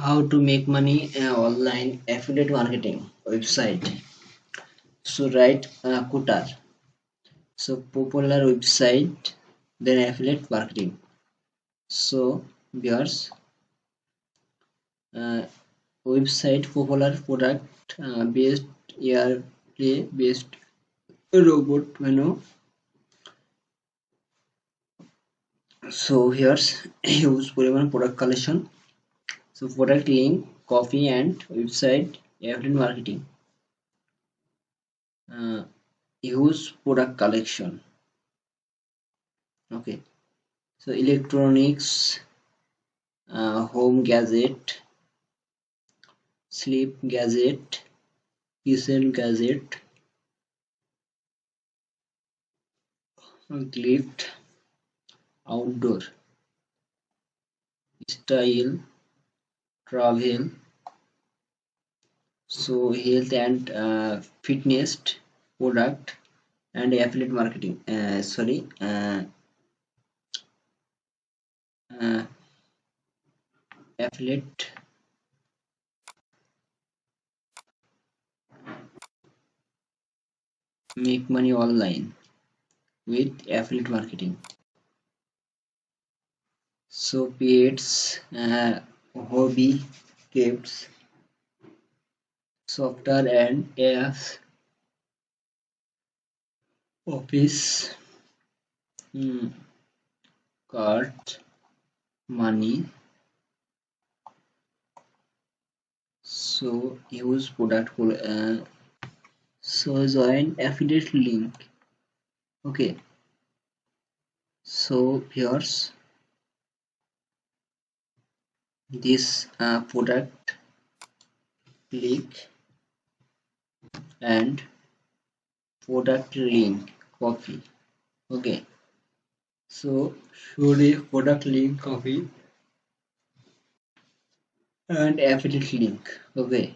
How to make money online affiliate marketing website. So write Qutar. So popular website, then affiliate marketing. So viewers, uh, website popular product based airplay based robot menu. So here's use পরিমাণ product collection. So product link, coffee and website affiliate marketing. Use product collection. Okay, so electronics, home gadget, sleep gadget, kitchen gadget, gift, outdoor, style, travel, so health and fitness product and affiliate marketing. Uh, affiliate make money online with affiliate marketing. So pets, hobby, gifts, software and apps, office, mm, cart, money. So use product so join affiliate link. Okay, so here's this product link and product link copy. Okay, so show the product link copy and affiliate link. Okay,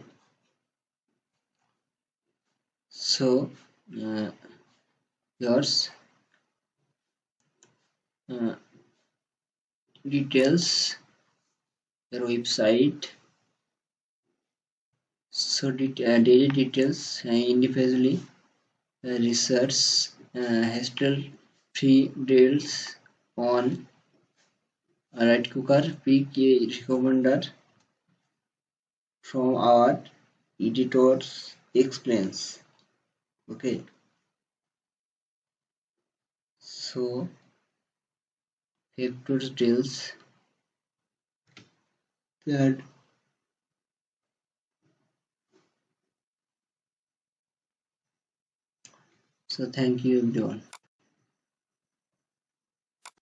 so uh, here's uh, details your website. So daily details individually research history free deals on right cooker pick a recommender from our editors explains. Okay, so factors deals that. So thank you everyone.